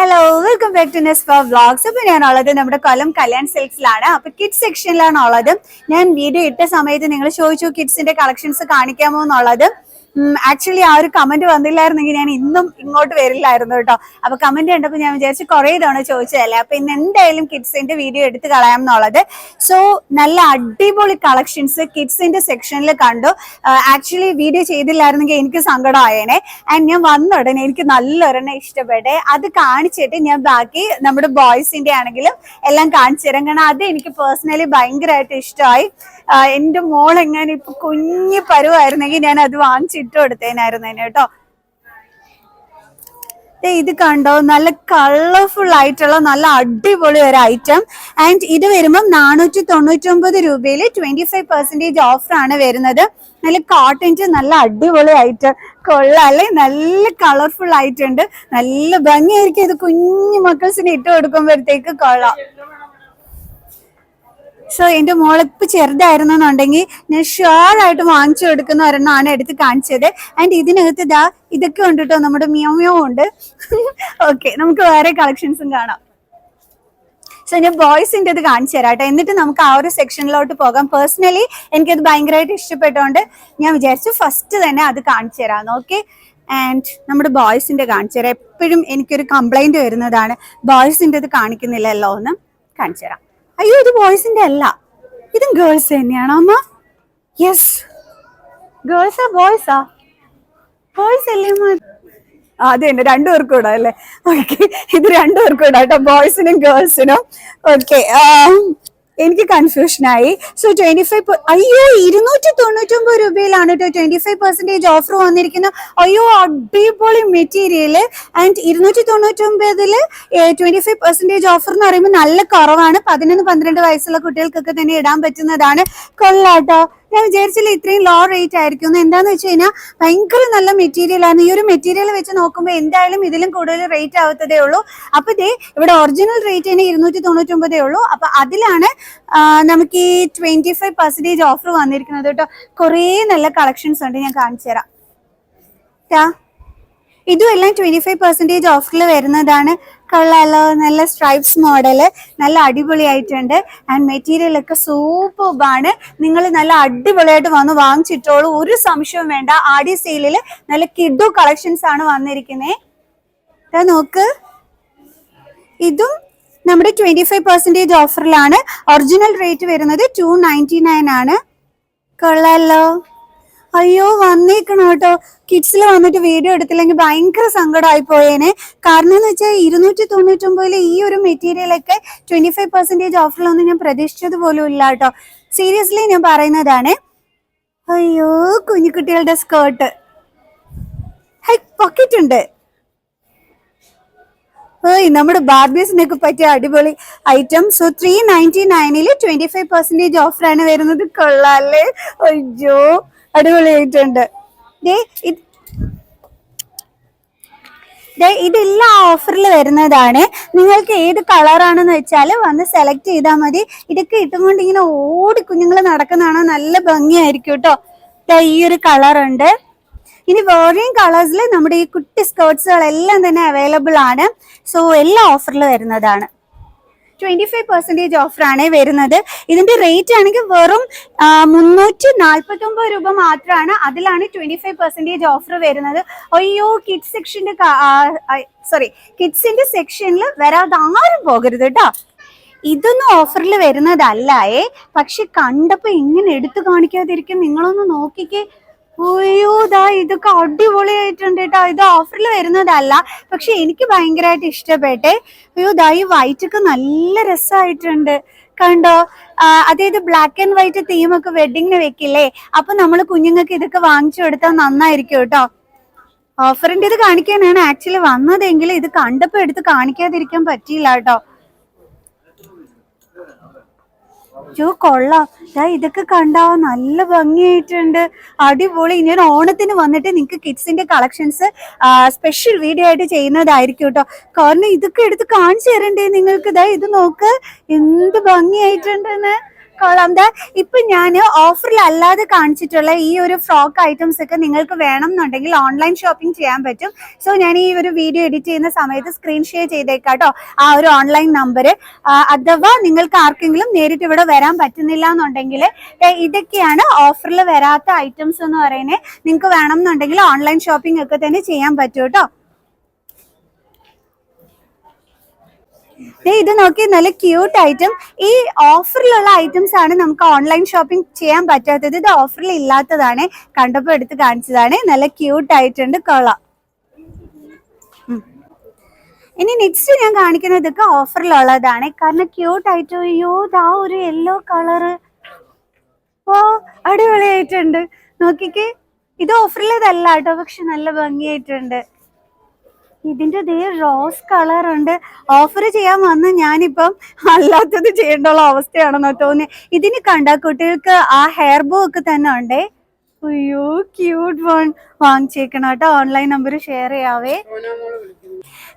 Hello, welcome back to നെസ്ഫ vlogs. അപ്പോൾ ഞാനുള്ളത് നമ്മുടെ കൊല്ലം കല്യാൺ സിൽക്സിലാണ്. അപ്പോൾ കിഡ്സ് സെക്ഷനിലാണ് ഉള്ളത്. ഞാൻ വീഡിയോ ഇട്ട സമയത്ത് നിങ്ങൾ ചോദിച്ചു കിഡ്സിന്റെ കളക്ഷൻസ് കാണിക്കാമോ എന്നുള്ളത്. ആക്ച്വലി ആ ഒരു കമന്റ് വന്നില്ലായിരുന്നെങ്കിൽ ഞാൻ ഇന്നും ഇങ്ങോട്ട് വരില്ലായിരുന്നു കേട്ടോ. അപ്പൊ കമന്റ് കണ്ടപ്പോൾ ഞാൻ വിചാരിച്ചു കുറേ തവണ ചോദിച്ചതല്ലേ, അപ്പൊ ഇന്ന് എന്തായാലും കിഡ്സിന്റെ വീഡിയോ എടുത്ത് കളയാം എന്നുള്ളത്. സോ നല്ല അടിപൊളി കളക്ഷൻസ് കിഡ്സിന്റെ സെക്ഷനിൽ കണ്ടു. ആക്ച്വലി വീഡിയോ ചെയ്തില്ലായിരുന്നെങ്കിൽ എനിക്ക് സങ്കടമായേനെ. ആൻഡ് ഞാൻ വന്ന ഉടനെ എനിക്ക് നല്ലൊരെണ്ണം ഇഷ്ടപ്പെട്ടെ. അത് കാണിച്ചിട്ട് ഞാൻ ബാക്കി നമ്മുടെ ബോയ്സിന്റെ ആണെങ്കിലും എല്ലാം കാണിച്ചു തരാം. കാരണം അത് എനിക്ക് പേഴ്സണലി ഭയങ്കരമായിട്ട് ഇഷ്ടമായി. എന്റെ മോൾ എങ്ങനെ ഇപ്പൊ കുഞ്ഞു പരുവായിരുന്നെങ്കിൽ ഞാൻ അത് വാങ്ങിച്ചിട്ട് കൊടുത്തേനായിരുന്നു കേട്ടോ. ഇത് കണ്ടോ, നല്ല കളർഫുൾ ആയിട്ടുള്ള നല്ല അടിപൊളി ഒരു ഐറ്റം. ആൻഡ് ഇത് വരുമ്പോൾ 499 രൂപയിൽ 25% ഓഫറാണ് വരുന്നത്. നല്ല കോട്ടൻ്റെ നല്ല അടിപൊളി ഐറ്റം, കൊള്ളാല്ലേ, നല്ല കളർഫുൾ ആയിട്ടുണ്ട്, നല്ല ഭംഗിയായിരിക്കും. ഇത് കുഞ്ഞു മക്കൾസിന് ഇട്ട് കൊടുക്കുമ്പോഴത്തേക്ക് കൊള്ളാം. സോ എന്റെ മോളിപ്പ് ചെറുതായിരുന്നെന്നുണ്ടെങ്കിൽ ഞാൻ ഷുവറായിട്ട് വാങ്ങിച്ചു കൊടുക്കുന്ന ഒരെണ്ണമാണ് എടുത്ത് കാണിച്ചത്. ആൻഡ് ഇതിനകത്ത് ഇതൊക്കെ ഉണ്ട് കേട്ടോ, നമ്മുടെ മിയോ ഉണ്ട്. ഓക്കെ, നമുക്ക് വേറെ കളക്ഷൻസും കാണാം. സോ ഞാൻ ബോയ്സിൻ്റെ ഇത് കാണിച്ചു തരാം കേട്ടോ, എന്നിട്ട് നമുക്ക് ആ ഒരു സെക്ഷനിലോട്ട് പോകാം. പേഴ്സണലി എനിക്കത് ഭയങ്കരമായിട്ട് ഇഷ്ടപ്പെട്ടോണ്ട് ഞാൻ വിചാരിച്ചു ഫസ്റ്റ് തന്നെ അത് കാണിച്ചു തരാം. ഓക്കെ, ആൻഡ് നമ്മുടെ ബോയ്സിൻ്റെ കാണിച്ചു തരാം. എപ്പോഴും എനിക്കൊരു കംപ്ലൈന്റ് വരുന്നതാണ് ബോയ്സിൻ്റെ ഇത് കാണിക്കുന്നില്ലല്ലോ എന്ന്. കാണിച്ചു തരാം. അയ്യോ, ഇത് ബോയ്സിന്റെ അല്ല, ഇതും ഗേൾസ് തന്നെയാണോ അമ്മ? യെസ്, ഗേൾസാ ബോയ്സാ? ബോയ്സ് അല്ലേ അമ്മ? അത് തന്നെ, രണ്ടുപേർക്കും ഇടാം അല്ലേ? ഓക്കെ, ഇത് രണ്ടുപേർക്കും ഇടാം കേട്ടോ, ബോയ്സിനും ഗേൾസിനും. ഓക്കെ, എനിക്ക് കൺഫ്യൂഷനായി. സോ 25, അയ്യോ 299 രൂപയിലാണ് കേട്ടോ 25% ഓഫർ വന്നിരിക്കുന്നത്. അയ്യോ, അടിപൊളി മെറ്റീരിയൽ. ആൻഡ് 299 25% ഓഫർ എന്ന് പറയുമ്പോൾ നല്ല കുറവാണ്. 11-12 വയസ്സുള്ള കുട്ടികൾക്കൊക്കെ തന്നെ ഇടാൻ പറ്റുന്നതാണ്. കൊള്ളാട്ടോ, ഞാൻ വിചാരിച്ചില്ല ഇത്രയും ലോ റേറ്റ് ആയിരിക്കും. എന്താന്ന് വെച്ച് കഴിഞ്ഞാൽ ഭയങ്കര നല്ല മെറ്റീരിയൽ ആണ്. ഈ ഒരു മെറ്റീരിയൽ വെച്ച് നോക്കുമ്പോൾ എന്തായാലും ഇതിലും കൂടുതൽ റേറ്റ് ആവത്തതേ ഉള്ളൂ. അപ്പൊ ഇവിടെ ഒറിജിനൽ റേറ്റ് തന്നെ 299 ഉള്ളൂ. അപ്പൊ അതിലാണ് നമുക്ക് ഈ 25% ഓഫർ വന്നിരിക്കുന്നത് കേട്ടോ. കുറേ നല്ല കളക്ഷൻസ് ഉണ്ട്, ഞാൻ കാണിച്ചു തരാം. ഇതും എല്ലാം 25% ഓഫറിൽ വരുന്നതാണ്. കൊള്ളാലോ, നല്ല സ്ട്രൈപ്സ് മോഡല്, നല്ല അടിപൊളിയായിട്ടുണ്ട്. ആൻഡ് മെറ്റീരിയൽ ഒക്കെ സൂപ്പർബാണ്. നിങ്ങൾ നല്ല അടിപൊളിയായിട്ട് വന്ന് വാങ്ങിച്ചിട്ടോളൂ, ഒരു സംശയവും വേണ്ട. ആടി സെയിലിൽ നല്ല കിഡു കളക്ഷൻസ് ആണ് വന്നിരിക്കുന്നത്. നോക്ക്, ഇതും നമ്മുടെ 25% ഓഫറിലാണ്. ഒറിജിനൽ റേറ്റ് വരുന്നത് 299 ആണ്. കൊള്ളാലോ. അയ്യോ, വന്നേക്കണം കേട്ടോ. കിഡ്സിൽ വന്നിട്ട് വീഡിയോ എടുത്തില്ലെങ്കിൽ ഭയങ്കര സങ്കടമായി പോയേനെ. കാരണം എന്ന് വെച്ചാൽ 299 ഈ ഒരു മെറ്റീരിയലൊക്കെ 25% ഓഫറിലൊന്നും ഞാൻ പ്രതീക്ഷിച്ചത് പോലും ഇല്ല കേട്ടോ. സീരിയസ്ലി ഞാൻ പറയുന്നതാണ്. അയ്യോ, കുഞ്ഞുകുട്ടികളുടെ സ്കേർട്ട്, പോക്കറ്റ് ഉണ്ട്. നമ്മുടെ ബാർബീസിനൊക്കെ പറ്റിയ അടിപൊളി ഐറ്റം. സോ 399 25% ഓഫറാണ് വരുന്നത്. കൊള്ളാല്ലേ, അയ്യോ അടിപൊളിയായിട്ടുണ്ട്. ഇതെല്ലാം ഓഫറിൽ വരുന്നതാണ്. നിങ്ങൾക്ക് ഏത് കളറാണെന്ന് വെച്ചാൽ വന്ന് സെലക്ട് ചെയ്താൽ മതി. ഇതൊക്കെ ഇട്ടുകൊണ്ട് ഇങ്ങനെ ഓടി കുഞ്ഞുങ്ങൾ നടക്കുന്നതാണ്, നല്ല ഭംഗിയായിരിക്കും കേട്ടോ. ഈ ഒരു കളറുണ്ട്. ഇനി വേറെയും കളേഴ്സിൽ നമ്മുടെ ഈ കുട്ടി സ്കേർട്സുകളെല്ലാം തന്നെ അവൈലബിൾ ആണ്. സോ എല്ലാം ഓഫറിൽ വരുന്നതാണ്. 25% ഓഫറാണ് വരുന്നത്. ഇതിന്റെ റേറ്റ് ആണെങ്കിൽ വെറും 349 രൂപ മാത്രമാണ്. അതിലാണ് 25% ഓഫർ വരുന്നത്. അയ്യോ, കിഡ്സിന്റെ സെക്ഷനിൽ വരാതെ ആരും പോകരുത് കേട്ടോ. ഇതൊന്നും ഓഫറിൽ വരുന്നതല്ലേ, പക്ഷെ കണ്ടപ്പോ ഇങ്ങനെ എടുത്തു കാണിക്കാതിരിക്കും. നിങ്ങളൊന്ന് നോക്കിക്കേ. അയ്യോ, ഇതൊക്കെ അടിപൊളിയായിട്ടുണ്ട് കേട്ടോ. ഇത് ഓഫറിൽ വരുന്നതല്ല, പക്ഷെ എനിക്ക് ഭയങ്കരമായിട്ട് ഇഷ്ടപ്പെട്ടെ. അയ്യോ, ഈ വൈറ്റ് ഒക്കെ നല്ല രസമായിട്ടുണ്ട്, കണ്ടോ? അതായത് ബ്ലാക്ക് ആൻഡ് വൈറ്റ് തീമൊക്കെ വെഡിങ്ങിന് വെക്കില്ലേ, അപ്പൊ നമ്മൾ കുഞ്ഞുങ്ങൾക്ക് ഇതൊക്കെ വാങ്ങിച്ചു കൊടുത്താൽ നന്നായിരിക്കും കേട്ടോ. ഓഫറിന്റെ ഇത് കാണിക്കാനാണ് ആക്ച്വലി വന്നതെങ്കിൽ ഇത് കണ്ടപ്പോ എടുത്ത് കാണിക്കാതിരിക്കാൻ പറ്റിയില്ല കേട്ടോ. കൊള്ളാം, ഇതൊക്കെ കണ്ടാ നല്ല ഭംഗിയായിട്ടുണ്ട്, അടിപൊളി. ഞാൻ ഓണത്തിന് വന്നിട്ട് നിങ്ങൾക്ക് കിഡ്സിന്റെ കളക്ഷൻസ് സ്പെഷ്യൽ വീഡിയോ ആയിട്ട് ചെയ്യുന്നതായിരിക്കും കേട്ടോ. കാരണം ഇതൊക്കെ എടുത്ത് കാണിച്ചു തരണ്ടേ നിങ്ങൾക്ക്. ഇത് നോക്ക്, എന്ത് ഭംഗിയായിട്ടുണ്ടെന്ന്. കൊള്ളാം. ദാ ഇപ്പൊ ഞാൻ ഓഫറിൽ അല്ലാതെ കാണിച്ചിട്ടുള്ള ഈ ഒരു ഫ്രോക്ക് ഐറ്റംസ് ഒക്കെ നിങ്ങൾക്ക് വേണം എന്നുണ്ടെങ്കിൽ ഓൺലൈൻ ഷോപ്പിംഗ് ചെയ്യാൻ പറ്റും. സോ ഞാൻ ഈ ഒരു വീഡിയോ എഡിറ്റ് ചെയ്യുന്ന സമയത്ത് സ്ക്രീൻ ഷെയർ ചെയ്തേക്കാട്ടോ ആ ഒരു ഓൺലൈൻ നമ്പർ. അഥവാ നിങ്ങൾക്ക് ആർക്കെങ്കിലും നേരിട്ട് ഇവിടെ വരാൻ പറ്റുന്നില്ല എന്നുണ്ടെങ്കിൽ ഇതൊക്കെയാണ് ഓഫറിൽ വരാത്ത ഐറ്റംസ് എന്ന് പറയുന്നത്. നിങ്ങൾക്ക് വേണം എന്നുണ്ടെങ്കിൽ ഓൺലൈൻ ഷോപ്പിംഗ് ഒക്കെ തന്നെ ചെയ്യാൻ പറ്റും കേട്ടോ. ഇത് നോക്കി, നല്ല ക്യൂട്ട് ഐറ്റം. ഈ ഓഫറിലുള്ള ഐറ്റംസ് ആണ് നമുക്ക് ഓൺലൈൻ ഷോപ്പിംഗ് ചെയ്യാൻ പറ്റാത്തത്. ഇത് ഓഫറിൽ ഇല്ലാത്തതാണ്, കണ്ടപ്പോൾ എടുത്ത് കാണിച്ചതാണ്. നല്ല ക്യൂട്ട് ആയിട്ടുണ്ട്, കൊള്ളാം. ഇനി നെക്സ്റ്റ് ഞാൻ കാണിക്കുന്നത് ഇതൊക്കെ ഓഫറിലുള്ളതാണ്. കാരണം ക്യൂട്ട് ആയിട്ട്, അയ്യോ ദാ ഒരു യെല്ലോ കളറ്, ഓ അടിപൊളിയായിട്ടുണ്ട്. നോക്കിക്കേ, ഇത് ഓഫറിലതല്ല കേട്ടോ, പക്ഷെ നല്ല ഭംഗിയായിട്ടുണ്ട്. ഇതിന്റെ ദേ റോസ് കളർ ഉണ്ട്. ഓഫർ ചെയ്യാൻ വന്ന് ഞാനിപ്പം അല്ലാത്തത് ചെയ്യേണ്ടുള്ള അവസ്ഥയാണെന്നോ തോന്നി. ഇതിന് കണ്ട കുട്ടികൾക്ക് ആ ഹെയർ ബോ ഒക്കെ തന്നെ ഉണ്ടേ. അയ്യോ ക്യൂട്ട് വൺ, വാങ്ങിച്ചേക്കണം കേട്ടോ. ഓൺലൈൻ നമ്പർ ഷെയർ ചെയ്യാവേ.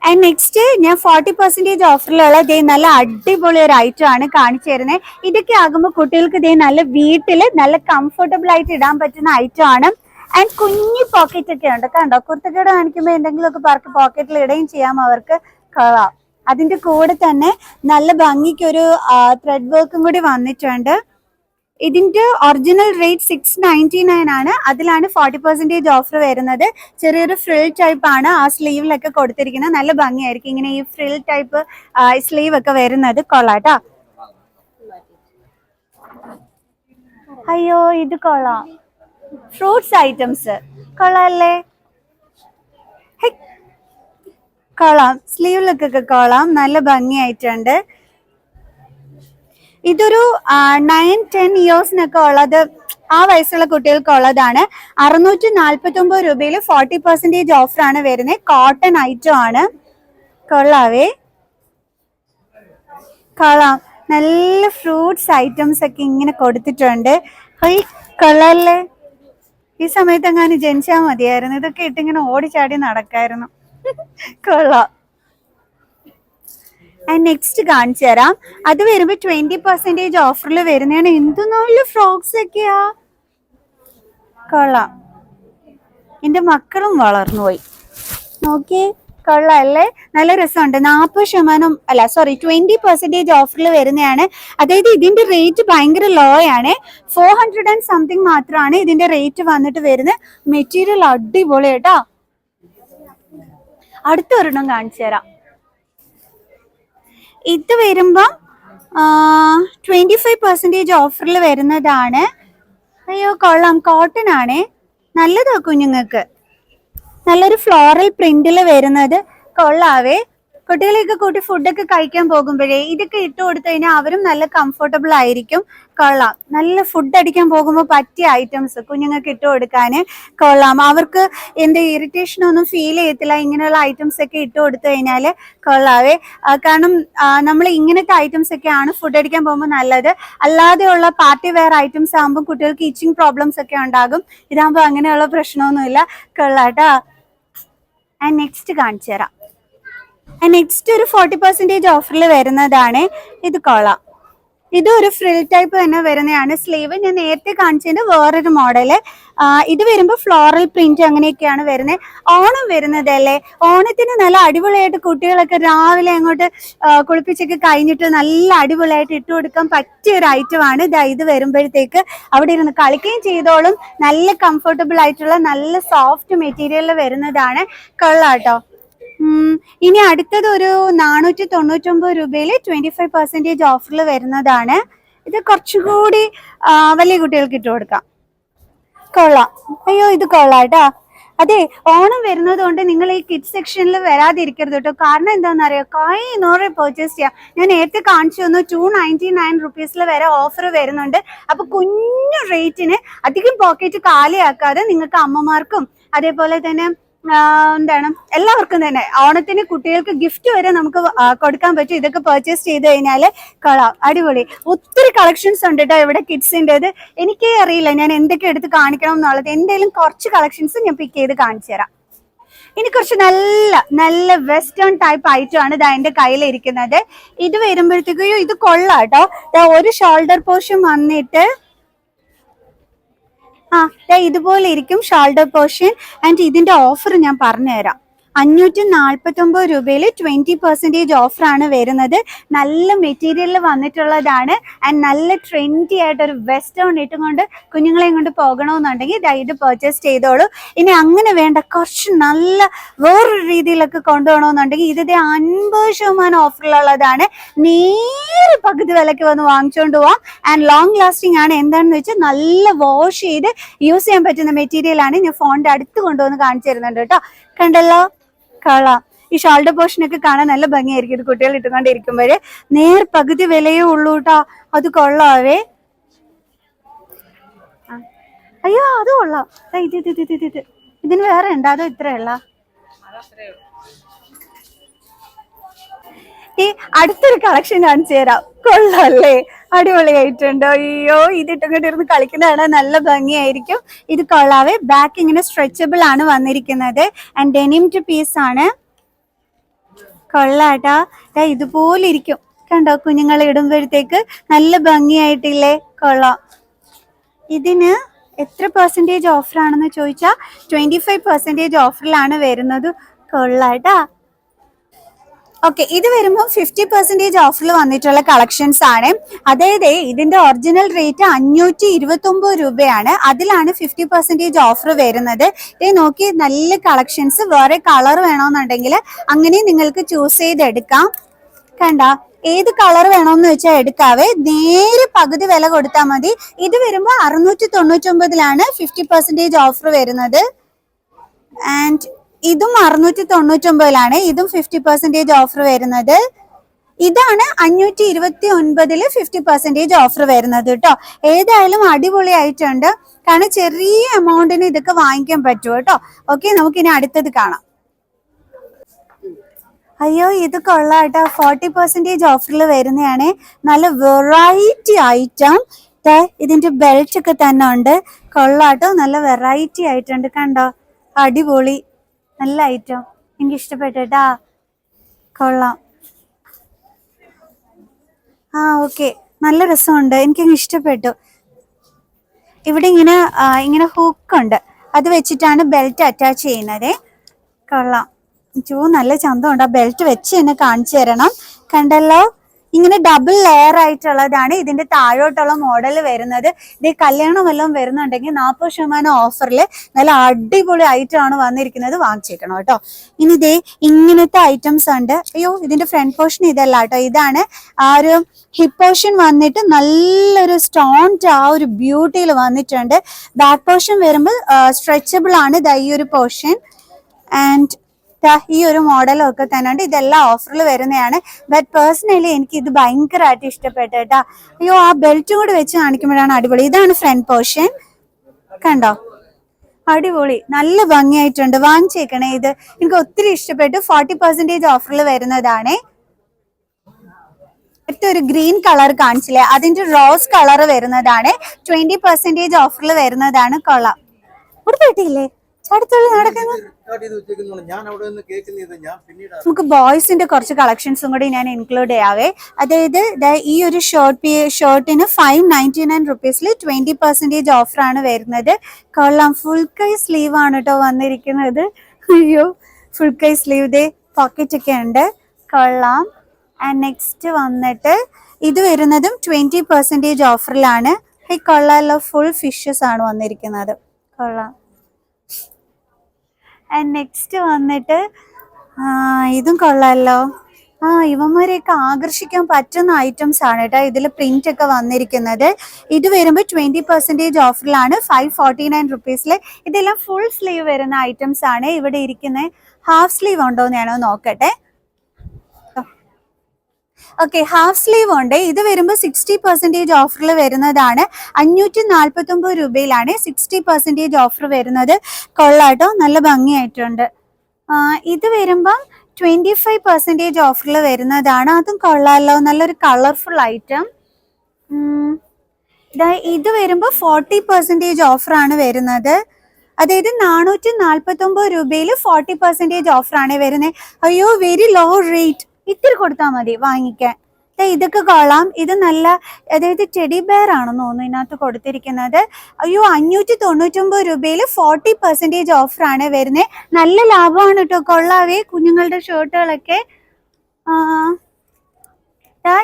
ആൻഡ് നെക്സ്റ്റ് ഞാൻ 40% ഓഫറിലുള്ള ഇതേ നല്ല അടിപൊളി ഒരു ഐറ്റം ആണ് കാണിച്ചു തരുന്നത്. ഇതൊക്കെ ആകുമ്പോൾ കുട്ടികൾക്ക് ഇതേ നല്ല വീട്ടിൽ നല്ല കംഫർട്ടബിൾ ആയിട്ട് ഇടാൻ പറ്റുന്ന ഐറ്റം ആണ്. ആൻഡ് കുഞ്ഞു പോക്കറ്റ് ഒക്കെ ഉണ്ട്, കണ്ടോ. കുർത്തക്കേട് കാണിക്കുമ്പോൾ എന്തെങ്കിലുമൊക്കെ പറക്ക് പോക്കറ്റിൽ ഇടുകയും ചെയ്യാം അവർക്ക്, കൊള്ളാം. അതിന്റെ കൂടെ തന്നെ നല്ല ഭംഗിക്ക് ഒരു ത്രെഡ് വർക്കും കൂടി വന്നിട്ടുണ്ട്. ഇതിന്റെ ഒറിജിനൽ റേറ്റ് 699 ആണ്. അതിലാണ് 40% ഓഫർ വരുന്നത്. ചെറിയൊരു ഫ്രിൽ ടൈപ്പ് ആണ് ആ സ്ലീവിലൊക്കെ കൊടുത്തിരിക്കുന്നത്. നല്ല ഭംഗിയായിരിക്കും ഇങ്ങനെ ഈ ഫ്രിൽ ടൈപ്പ് സ്ലീവ് ഒക്കെ വരുന്നത്, കൊള്ളാട്ടോ. അയ്യോ ഇത് കൊള്ളാം. ഫ്രൂട്ട്സ് ഐറ്റംസ് കൊള്ളാല്ലേ, കൊള്ളാം. സ്ലീവിലൊക്കെ കൊള്ളാം, നല്ല ഭംഗിയായിട്ടുണ്ട്. ഇതൊരു 9-10 ഇയേഴ്സിനൊക്കെ ഉള്ളത്, ആ വയസ്സുള്ള കുട്ടികൾക്ക് ഉള്ളതാണ്. 649 രൂപയിൽ 40% ഓഫറാണ് വരുന്നത്. കോട്ടൺ ഐറ്റം ആണ്, കൊള്ളാവേ, കൊള്ളാം. നല്ല ഫ്രൂട്ട്സ് ഐറ്റംസ് ഒക്കെ ഇങ്ങനെ കൊടുത്തിട്ടുണ്ട്. കൊള്ളാല്ലേ. ഈ സമയത്ത് എങ്ങാനും ജനിച്ചാൽ മതിയായിരുന്നു, ഇതൊക്കെ ഇട്ടിങ്ങനെ ഓടിച്ചാടി നടക്കായിരുന്നു. കൊള്ളാം. നെക്സ്റ്റ് കാണിച്ചു തരാം. അത് വരുമ്പോ 20% ഓഫറിൽ വരുന്നതാണ്. എന്ത് നല്ല ഫ്രോക്സ് ഒക്കെയാ, കൊള്ളാം. എന്റെ മക്കളും വളർന്നു പോയി, നോക്കിയേ, കൊള്ളാല്ലേ. നല്ല രസമുണ്ട്. 20% ഓഫറിൽ വരുന്നതാണ്. അതായത് ഇതിന്റെ റേറ്റ് ഭയങ്കര ലോ ആണ്, 400 and something മാത്രമാണ് ഇതിന്റെ റേറ്റ് വന്നിട്ട് വരുന്നത്. മെറ്റീരിയൽ അടിപൊളി കേട്ടോ. അടുത്തൊരെണ്ണം കാണിച്ചു തരാം. ഇത് വരുമ്പം 25% ഓഫറിൽ വരുന്നതാണ്. അയ്യോ കൊള്ളാം, കോട്ടൺ ആണേ, നല്ലതാ കുഞ്ഞുങ്ങൾക്ക്. നല്ലൊരു ഫ്ലോറൽ പ്രിന്റിൽ വരുന്നത്, കൊള്ളാവേ. കുട്ടികളെയൊക്കെ കൂട്ടി ഫുഡൊക്കെ കഴിക്കാൻ പോകുമ്പോഴേ ഇതൊക്കെ ഇട്ട് കൊടുത്തു കഴിഞ്ഞാൽ അവരും നല്ല കംഫർട്ടബിൾ ആയിരിക്കും, കൊള്ളാം. നല്ല ഫുഡ് അടിക്കാൻ പോകുമ്പോൾ പറ്റിയ ഐറ്റംസ് കുഞ്ഞുങ്ങൾക്ക് ഇട്ട് കൊടുക്കാന്, കൊള്ളാം. അവർക്ക് എന്ത് ഇറിറ്റേഷൻ ഒന്നും ഫീൽ ചെയ്യത്തില്ല ഇങ്ങനെയുള്ള ഐറ്റംസ് ഒക്കെ ഇട്ട് കൊടുത്തു കഴിഞ്ഞാല്, കൊള്ളാവേ. കാരണം നമ്മൾ ഇങ്ങനത്തെ ഐറ്റംസ് ഒക്കെയാണ് ഫുഡ് അടിക്കാൻ പോകുമ്പോൾ നല്ലത്. അല്ലാതെയുള്ള പാർട്ടി വെയർ ഐറ്റംസ് ആകുമ്പോൾ കുട്ടികൾക്ക് ഇച്ചിങ് പ്രോബ്ലംസ് ഒക്കെ ഉണ്ടാകും. ഇതാകുമ്പോൾ അങ്ങനെയുള്ള പ്രശ്നമൊന്നുമില്ല, കൊള്ളാട്ടോ. ആൻഡ് നെക്സ്റ്റ് കാണിച്ചു തരാം. നെക്സ്റ്റ് ഒരു 40% ഓഫറിൽ വരുന്നതാണ്. ഇത് കൊള്ളാം. ഇതൊരു ഫ്രിൽ ടൈപ്പ് തന്നെ വരുന്നതാണ്. സ്ലീവ് ഞാൻ നേരത്തെ കാണിച്ചതിന്റെ വേറൊരു മോഡല്. ഇത് വരുമ്പോൾ ഫ്ലോറൽ പ്രിന്റ് അങ്ങനെയൊക്കെയാണ് വരുന്നത്. ഓണം വരുന്നതല്ലേ, ഓണത്തിന് നല്ല അടിപൊളിയായിട്ട് കുട്ടികളൊക്കെ രാവിലെ അങ്ങോട്ട് കുളിപ്പിച്ചൊക്കെ കഴിഞ്ഞിട്ട് നല്ല അടിപൊളിയായിട്ട് ഇട്ട് കൊടുക്കാൻ പറ്റിയ ഒരു ഐറ്റം ആണ്. ഇത് വരുമ്പോഴത്തേക്ക് അവിടെ ഇരുന്ന് കളിക്കുകയും ചെയ്തോളും. നല്ല കംഫർട്ടബിൾ ആയിട്ടുള്ള നല്ല സോഫ്റ്റ് മെറ്റീരിയലിൽ വരുന്നതാണ്, കൊള്ളാട്ടോ. ഇനി അടുത്തത് ഒരു 499 രൂപയിൽ 25% ഓഫറിൽ വരുന്നതാണ്. ഇത് കുറച്ചുകൂടി വലിയ കുട്ടികൾക്ക് ഇട്ട് കൊടുക്കാം, കൊള്ളാം. അയ്യോ ഇത് കൊള്ളാട്ടോ. അതെ, ഓണം വരുന്നത് കൊണ്ട് നിങ്ങൾ ഈ കിഡ്സ് സെക്ഷനിൽ വരാതിരിക്കരുത് കേട്ടോ. കാരണം എന്താണെന്നറിയോ, കൈ നൂറ് പർച്ചേസ് ചെയ്യാം. ഞാൻ നേരത്തെ കാണിച്ചു തന്നു 299 റുപ്പീസിൽ വരെ ഓഫർ വരുന്നുണ്ട്. അപ്പൊ കുഞ്ഞു റേറ്റിന് അധികം പോക്കറ്റ് കാലിയാക്കാതെ നിങ്ങൾക്ക് അമ്മമാർക്കും അതേപോലെ തന്നെ എന്താണ് എല്ലാവർക്കും തന്നെ ഓണത്തിന് കുട്ടികൾക്ക് ഗിഫ്റ്റ് വരെ നമുക്ക് കൊടുക്കാൻ പറ്റും. ഇതൊക്കെ പർച്ചേസ് ചെയ്ത് കഴിഞ്ഞാല് കൊള്ളാം, അടിപൊളി. ഒത്തിരി കളക്ഷൻസ് ഉണ്ട് കേട്ടോ ഇവിടെ കിഡ്സിൻ്റെത്. എനിക്കേ അറിയില്ല ഞാൻ എന്തൊക്കെ എടുത്ത് കാണിക്കണം എന്നുള്ളത്. എന്തെങ്കിലും കുറച്ച് കളക്ഷൻസ് ഞാൻ പിക്ക് ചെയ്ത് കാണിച്ചു തരാം. ഇനി കുറച്ച് നല്ല നല്ല വെസ്റ്റേൺ ടൈപ്പ് ഐറ്റം ആണ് ഇതാ എന്റെ കയ്യിലിരിക്കുന്നത്. ഇത് വരുമ്പോഴത്തേക്കും ഇത് കൊള്ളാം കേട്ടോ. ഒരു ഷോൾഡർ പോർഷൻ വന്നിട്ട് ഇതുപോലെ ഇരിക്കും ഷോൾഡർ പോർഷൻ. ആൻഡ് ഇതിന്റെ ഓഫർ ഞാൻ പറഞ്ഞുതരാം. 549 രൂപയിൽ 20% ഓഫറാണ് വരുന്നത്. നല്ല മെറ്റീരിയലിൽ വന്നിട്ടുള്ളതാണ്. ആൻഡ് നല്ല ട്രെൻഡി ആയിട്ട് ഒരു വെസ്റ്റേൺ ഇട്ടും കൊണ്ട് കുഞ്ഞുങ്ങളെയും കൊണ്ട് പോകണമെന്നുണ്ടെങ്കിൽ ഇത് പർച്ചേസ് ചെയ്തോളൂ. ഇനി അങ്ങനെ വേണ്ട, കുറച്ച് നല്ല വേറൊരു രീതിയിലൊക്കെ കൊണ്ടുപോകണമെന്നുണ്ടെങ്കിൽ ഇത് 50% ഓഫറിലുള്ളതാണ്. നേരെ പകുതി വിലക്ക് വന്ന് വാങ്ങിച്ചുകൊണ്ട് പോവാം. ആൻഡ് ലോങ് ലാസ്റ്റിംഗ് ആണ്. എന്താണെന്ന് വെച്ചാൽ നല്ല വാഷ് ചെയ്ത് യൂസ് ചെയ്യാൻ പറ്റുന്ന മെറ്റീരിയൽ ആണ്. ഞാൻ ഫോണിന്റെ അടുത്ത് കൊണ്ടുവന്ന് കാണിച്ചു തരുന്നുണ്ട് കേട്ടോ. കണ്ടല്ലോ, കളാം. ഈ ഷോൾഡർ പോർഷൻ ഒക്കെ കാണാൻ നല്ല ഭംഗിയായിരിക്കും. ഇത് കുട്ടികൾ ഇട്ടുകൊണ്ടിരിക്കുമ്പോഴേ നേർ പകുതി വിലയേ ഉള്ളൂ കേട്ടോ. അത് കൊള്ളാവേ. അയ്യോ അത് കൊള്ളാം. ഇതിന് വേറെ ഉണ്ടോ അതോ ഇത്രയുള്ള? ഈ അടുത്തൊരു കളക്ഷൻ കാണിച്ചു തരാം. കൊള്ളാല്ലേ, അടിപൊളിയായിട്ടുണ്ടോ? അയ്യോ ഇതിട്ടിരുന്ന് കളിക്കുന്നതാണ് നല്ല ഭംഗിയായിരിക്കും. ഇത് കൊള്ളാവേ. ബാക്ക് ഇങ്ങനെ സ്ട്രെച്ചബിൾ ആണ് വന്നിരിക്കുന്നത്. ആൻഡ് ഡെനിം ടു പീസ് ആണ്. കൊള്ളാട്ടാ. ഇതുപോലെ ഇരിക്കും കണ്ടോ, കുഞ്ഞുങ്ങൾ ഇടുമ്പോഴത്തേക്ക് നല്ല ഭംഗിയായിട്ടില്ലേ? കൊള്ളാം. ഇതിന് എത്ര പെർസെൻറ്റേജ് ഓഫറാണെന്ന് ചോദിച്ചാൽ 25% ഓഫറിലാണ് വരുന്നത്. കൊള്ളാട്ടാ. ഓക്കെ, ഇത് വരുമ്പോൾ 50% ഓഫറിൽ വന്നിട്ടുള്ള കളക്ഷൻസ് ആണ്. അതായത് ഇതിന്റെ ഒറിജിനൽ റേറ്റ് 529 രൂപയാണ്. അതിലാണ് 50% ഓഫർ വരുന്നത്. ഇത് നോക്കി, നല്ല കളക്ഷൻസ്. വേറെ കളർ വേണമെന്നുണ്ടെങ്കിൽ അങ്ങനെ നിങ്ങൾക്ക് ചൂസ് ചെയ്തെടുക്കാം. കണ്ട, ഏത് കളർ വേണമെന്ന് വെച്ചാൽ എടുക്കാവേ. നേരെ പകുതി വില കൊടുത്താൽ മതി. ഇത് വരുമ്പോൾ 699ലാണ് 50% ഓഫർ വരുന്നത്. ആൻഡ് ഇതും 699ലാണ്. ഇതും 50% ഓഫർ വരുന്നത്. ഇതാണ് 529ല് 50% ഓഫർ വരുന്നത് കേട്ടോ. ഏതായാലും അടിപൊളിയായിട്ടുണ്ട്. കാരണം ചെറിയ എമൗണ്ടിന് ഇതൊക്കെ വാങ്ങിക്കാൻ പറ്റും കേട്ടോ. ഓക്കെ, നമുക്കിനി അടുത്തത് കാണാം. അയ്യോ ഇത് കൊള്ളാം കേട്ടോ. 40% ഓഫറിൽ വരുന്നതാണ്. നല്ല വെറൈറ്റി ഐറ്റം. ഇതിന്റെ ബെൽറ്റ് ഒക്കെ തന്നെ ഉണ്ട്. കൊള്ളാട്ടോ, നല്ല വെറൈറ്റി ആയിട്ടുണ്ട്. കണ്ടോ, അടിപൊളി, നല്ല ഐറ്റം. എനിക്ക് ഇഷ്ടപ്പെട്ടാ. കൊള്ളാം. ഓക്കെ, നല്ല രസമുണ്ട്. എനിക്കങ്ങ് ഇഷ്ടപ്പെട്ടു. ഇവിടെ ഇങ്ങനെ ഹൂക്കുണ്ട്. അത് വെച്ചിട്ടാണ് ബെൽറ്റ് അറ്റാച്ച് ചെയ്യുന്നത്. കൊള്ളാം. നല്ല ചന്തമുണ്ട്. ആ ബെൽറ്റ് വെച്ച് തന്നെ കാണിച്ചു തരണം. കണ്ടല്ലോ, ഇങ്ങനെ ഡബിൾ ലെയർ ആയിട്ടുള്ളതാണ് ഇതിന്റെ താഴോട്ടുള്ള മോഡൽ വരുന്നത്. ഇത് കല്യാണം വല്ലതും വരുന്നുണ്ടെങ്കിൽ 40% ഓഫറിൽ നല്ല അടിപൊളി ഐറ്റം ആണ് വന്നിരിക്കുന്നത്. വാങ്ങിച്ചേക്കണം കേട്ടോ. ഇനി ഇതേ ഇങ്ങനത്തെ ഐറ്റംസ് ഉണ്ട്. അയ്യോ ഇതിന്റെ ഫ്രണ്ട് പോർഷൻ ഇതല്ല കേട്ടോ. ഇതാണ് ആ ഒരു ഹിപ്പ് പോർഷൻ വന്നിട്ട് നല്ലൊരു സ്റ്റോൺ ആ ഒരു ബ്യൂട്ടിയിൽ വന്നിട്ടുണ്ട്. ബാക്ക് പോർഷൻ വരുമ്പോൾ സ്ട്രെച്ചബിൾ ആണ് ഈ ഒരു പോർഷൻ. ആൻഡ് ഈ ഒരു മോഡലും ഒക്കെ തന്നെ ഉണ്ട്. ഇതെല്ലാം ഓഫറിൽ വരുന്നതാണ്. ബട്ട് പേഴ്സണലി എനിക്ക് ഇത് ഭയങ്കരമായിട്ട് ഇഷ്ടപ്പെട്ടു കേട്ടോ. അയ്യോ ആ ബെൽറ്റും കൂടി വെച്ച് കാണിക്കുമ്പോഴാണ് അടിപൊളി. ഇതാണ് ഫ്രണ്ട് പോർഷൻ. കണ്ടോ, അടിപൊളി, നല്ല ഭംഗിയായിട്ടുണ്ട്. വാങ്ങിച്ചേക്കണേ. ഇത് എനിക്ക് ഒത്തിരി ഇഷ്ടപ്പെട്ടു. 40% ഓഫറിൽ വരുന്നതാണ്. അടുത്തൊരു ഗ്രീൻ കളർ കാണിച്ചില്ലേ, അതിന്റെ റോസ് കളർ വരുന്നതാണ്. 20% ഓഫറിൽ വരുന്നതാണ്. കൊള്ളാം. ഉടുപ്പിട്ടില്ലേ അടുത്തുള്ള നടക്കുന്നു. നമുക്ക് ബോയ്സിന്റെ കുറച്ച് കളക്ഷൻസും കൂടി ഞാൻ ഇൻക്ലൂഡ് ചെയ്യാവേ. അതായത് ഈ ഒരു ഷർട്ടിന് 599 റുപ്പീസിൽ 20% ഓഫറാണ് വരുന്നത്. കൊള്ളാം. ഫുൾ കൈ സ്ലീവ് ആണ് കേട്ടോ വന്നിരിക്കുന്നത്. അയ്യോ ഫുൾ കൈ സ്ലീവ്. പോക്കറ്റ് ഒക്കെ ഉണ്ട്. കൊള്ളാം. ആൻഡ് നെക്സ്റ്റ് വന്നിട്ട് ഇത് വരുന്നതും 20% ഓഫറിലാണ്. കൊള്ളാമല്ലോ, ഫുൾ ഫിഷസ് ആണ് വന്നിരിക്കുന്നത്. കൊള്ളാം. ആൻഡ് നെക്സ്റ്റ് വന്നിട്ട് ഇതും കൊള്ളാമല്ലോ. ഇവന്മാരെയൊക്കെ ആകർഷിക്കാൻ പറ്റുന്ന ഐറ്റംസ് ആണ് കേട്ടോ. ഇതിൽ പ്രിന്റ് ഒക്കെ വന്നിരിക്കുന്നത്. ഇത് വരുമ്പോൾ 20% ഓഫറിലാണ് 549 റുപ്പീസിൽ. ഇതെല്ലാം ഫുൾ സ്ലീവ് വരുന്ന ഐറ്റംസ് ആണ്. ഇവിടെ ഇരിക്കുന്നത് ഹാഫ് സ്ലീവ് ഉണ്ടോ എന്ന് ഞാനോ നോക്കട്ടെ. ഓക്കെ, ഹാഫ് സ്ലീവ് ഉണ്ട്. ഇത് വരുമ്പോൾ 60% ഓഫറിൽ വരുന്നതാണ്. 549 രൂപയിലാണ് 60% ഓഫർ വരുന്നത്. കൊള്ളാട്ടോ, നല്ല ഭംഗിയായിട്ടുണ്ട്. ഇത് വരുമ്പം 25% ഓഫറിൽ വരുന്നതാണ്. അതും കൊള്ളാമല്ലോ, നല്ലൊരു കളർഫുൾ ഐറ്റം. ഇത് വരുമ്പോൾ 40% ഓഫറാണ് വരുന്നത്. അതായത് 449 രൂപയിൽ 40% ഓഫറാണ് വരുന്നത്. അയ്യോ വെരി ലോ റേറ്റ്, ഇത്തിരി കൊടുത്താൽ മതി വാങ്ങിക്കാൻ. ഇതൊക്കെ കൊള്ളാം. ഇത് നല്ല, അതായത് ടെഡി ബെയർ ആണെന്ന് തോന്നുന്നു ഇതിനകത്ത് കൊടുത്തിരിക്കുന്നത്. അയ്യോ 599 രൂപയിൽ 40% ഓഫറാണ് വരുന്നത്. നല്ല ലാഭമാണ് കേട്ടോ, കൊള്ളാവേ കുഞ്ഞുങ്ങളുടെ ഷർട്ടുകളൊക്കെ.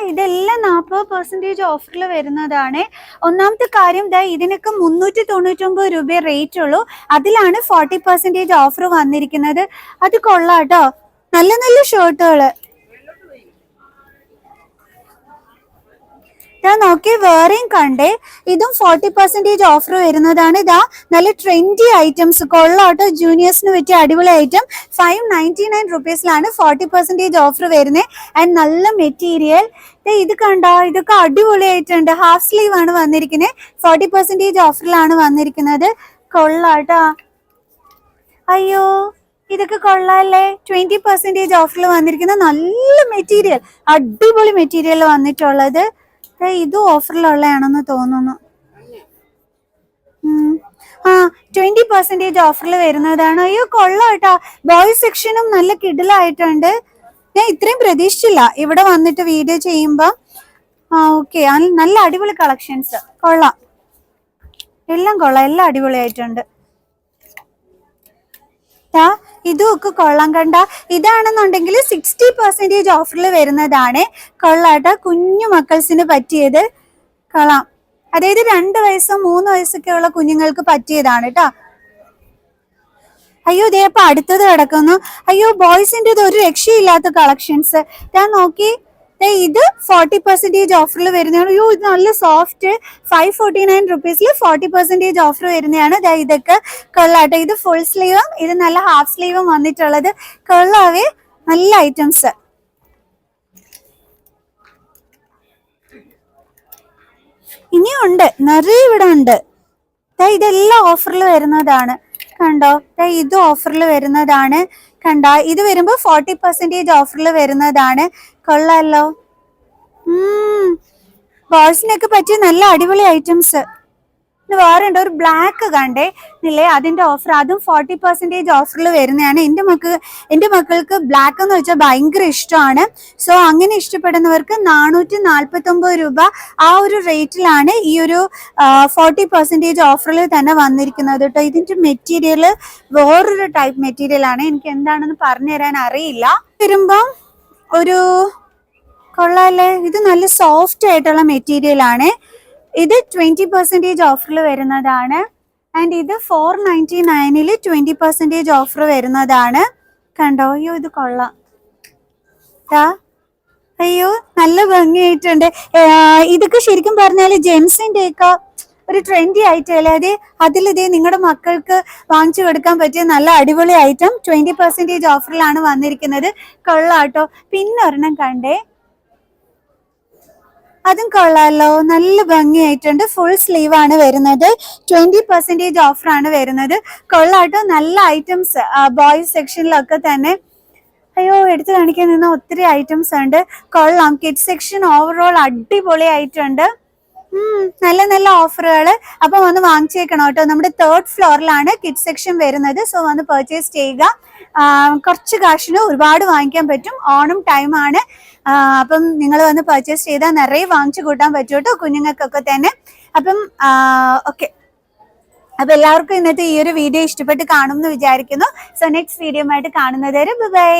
ഇതെല്ലാം 40% ഓഫറിൽ വരുന്നതാണ്. ഒന്നാമത്തെ കാര്യം ഇതിനൊക്കെ 399 രൂപ റേറ്റ് ഉള്ളൂ, അതിലാണ് 40% ഓഫർ വന്നിരിക്കുന്നത്. അത് കൊള്ളാട്ടോ, നല്ല നല്ല ഷർട്ടുകള്. നോക്കി വേറെയും കണ്ടേ, ഇതും 40% ഓഫർ വരുന്നതാണ്. ഇതാ നല്ല ട്രെൻഡി ഐറ്റംസ്, കൊള്ളാട്ടോ, ജൂനിയേഴ്സിന് പറ്റിയ അടിപൊളി ഐറ്റം. 599 റുപ്പീസിലാണ് 40% ഓഫർ വരുന്നത്. ആൻഡ് നല്ല മെറ്റീരിയൽ. ഇത് കണ്ടോ, ഇതൊക്കെ അടിപൊളിയായിട്ടുണ്ട്. ഹാഫ് സ്ലീവ് ആണ് വന്നിരിക്കുന്നത്, 40% ഓഫറിലാണ് വന്നിരിക്കുന്നത്. കൊള്ളാട്ടോ. അയ്യോ ഇതൊക്കെ കൊള്ളാല്ലേ, 20% ഓഫറിൽ വന്നിരിക്കുന്ന നല്ല മെറ്റീരിയൽ, അടിപൊളി മെറ്റീരിയൽ വന്നിട്ടുള്ളത്. ഇതും ഓഫറിലുള്ളതാണെന്ന് തോന്നുന്നു. 20% ഓഫറിൽ വരുന്നതാണ്. അയ്യോ കൊള്ളാം കേട്ടോ, ബോയ്സ് സെക്ഷനും നല്ല കിടിലായിട്ടുണ്ട്. ഞാൻ ഇത്രയും പ്രതീക്ഷിച്ചില്ല ഇവിടെ വന്നിട്ട് വീഡിയോ ചെയ്യുമ്പോ. ഓക്കെ, നല്ല അടിപൊളി കളക്ഷൻസ്, കൊള്ളാം, എല്ലാം കൊള്ളാം, എല്ലാം അടിപൊളിയായിട്ടുണ്ട്. ഇതും ഒക്കെ കൊള്ളാം. കണ്ട, ഇതാണെന്നുണ്ടെങ്കിൽ 60% ഓഫറിൽ വരുന്നതാണ്. കൊള്ളാട്ടോ, കുഞ്ഞു മക്കൾസിന് പറ്റിയത്, കൊള്ളാം. അതായത് 2 വയസ്സും 3 വയസ്സൊക്കെ ഉള്ള കുഞ്ഞുങ്ങൾക്ക് പറ്റിയതാണ് കേട്ടോ. അയ്യോ ഇതേ അപ്പൊ അടുത്തത് കിടക്കുന്നു. അയ്യോ ബോയ്സിന്റെ ഒരു രക്ഷയില്ലാത്ത കളക്ഷൻസ്. ഞാൻ നോക്കി, ഇത് 40% ഓഫറിൽ വരുന്നതാണ്. അയ്യോ ഇത് നല്ല സോഫ്റ്റ്, 549 റുപ്പീസിൽ 40% ഓഫർ വരുന്നതാണ്. ഇതൊക്കെ കൊള്ളാട്ടെ. ഇത് ഫുൾ സ്ലീവും ഇത് നല്ല ഹാഫ് സ്ലീവും വന്നിട്ടുള്ളത്, കൊള്ളാവേ, നല്ല ഐറ്റംസ്. ഇനിയുണ്ട്, നിറയെ ഇവിടെ ഉണ്ട്. ഇതെല്ലാം ഓഫറിൽ വരുന്നതാണ്, കണ്ടോ. ഇത് ഓഫറിൽ വരുന്നതാണ്, കണ്ടോ. ഇത് വരുമ്പോ 40% ഓഫറിൽ വരുന്നതാണ്. കൊള്ളാലോ. ബോയ്സിനൊക്കെ പറ്റിയ നല്ല അടിപൊളി ഐറ്റംസ്. വേറെ ഉണ്ട്, ഒരു ബ്ലാക്ക് കണ്ടേ ഇല്ലേ, അതിന്റെ ഓഫർ, അതും 40% ഓഫറിൽ വരുന്നതാണ്. എൻ്റെ മക്കൾക്ക് ബ്ലാക്ക് എന്ന് വെച്ചാൽ ഭയങ്കര ഇഷ്ടമാണ്. സോ അങ്ങനെ ഇഷ്ടപ്പെടുന്നവർക്ക് 449 രൂപ ആ ഒരു റേറ്റിലാണ് ഈ ഒരു 40% ഓഫറിൽ തന്നെ വന്നിരിക്കുന്നത് കേട്ടോ. ഇതിന്റെ മെറ്റീരിയൽ വേറൊരു ടൈപ്പ് മെറ്റീരിയൽ ആണ്, എനിക്ക് എന്താണെന്ന് പറഞ്ഞു തരാൻ അറിയില്ല. വരുമ്പോ ഒരു കൊള്ളാല്ലേ, ഇത് നല്ല സോഫ്റ്റ് ആയിട്ടുള്ള മെറ്റീരിയൽ ആണ്. ഇത് 20% ഓഫറിൽ വരുന്നതാണ്. ആൻഡ് ഇത് 499 20% ഓഫർ വരുന്നതാണ്, കണ്ടോ. അയ്യോ ഇത് കൊള്ളാം, അയ്യോ നല്ല ഭംഗിയായിട്ടുണ്ട്. ഇതൊക്കെ ശരിക്കും പറഞ്ഞാല് ജെൻസിന്റെ ഒക്കെ ഒരു ട്രെൻഡി ഐറ്റം അല്ലേ. അതിലിതേ നിങ്ങളുടെ മക്കൾക്ക് വാങ്ങിച്ചു കൊടുക്കാൻ പറ്റിയ നല്ല അടിപൊളി ഐറ്റം 20% ഓഫറിലാണ് വന്നിരിക്കുന്നത്, കൊള്ളാട്ടോ. പിന്നെ ഒരെണ്ണം കണ്ടേ, അതും കൊള്ളാലോ, നല്ല ഭംഗിയായിട്ടുണ്ട്. ഫുൾ സ്ലീവ് ആണ് വരുന്നത്, 20% ഓഫറാണ് വരുന്നത്, കൊള്ളാട്ടോ. നല്ല ഐറ്റംസ് ബോയ്സ് സെക്ഷനിലൊക്കെ തന്നെ. അയ്യോ എടുത്തു കാണിക്കാൻ നിന്ന ഒത്തിരി ഐറ്റംസ് ഉണ്ട്, കൊള്ളാം. കിഡ്സ് സെക്ഷൻ ഓവറോൾ അടിപൊളി ആയിട്ടുണ്ട്. നല്ല നല്ല ഓഫറുകൾ. അപ്പൊ വന്ന് വാങ്ങിച്ചേക്കണം കേട്ടോ. നമ്മുടെ 3rd ഫ്ലോറിലാണ് കിഡ്സ് സെക്ഷൻ വരുന്നത്. സോ വന്ന് പർച്ചേസ് ചെയ്യുക. കുറച്ച് കാശിന് ഒരുപാട് വാങ്ങിക്കാൻ പറ്റും. ഓണം ടൈമാണ്, അപ്പം നിങ്ങൾ വന്ന് പർച്ചേസ് ചെയ്താൽ നിറയെ വാങ്ങിച്ചു കൂട്ടാൻ പറ്റും കേട്ടോ, കുഞ്ഞുങ്ങൾക്കൊക്കെ തന്നെ. അപ്പം ഓക്കെ, അപ്പൊ എല്ലാവർക്കും ഇന്നത്തെ ഈ ഒരു വീഡിയോ ഇഷ്ടപ്പെട്ട് കാണും എന്ന് വിചാരിക്കുന്നു. സോ നെക്സ്റ്റ് വീഡിയോ ആയിട്ട് കാണുന്നത് വരെ ബൈ.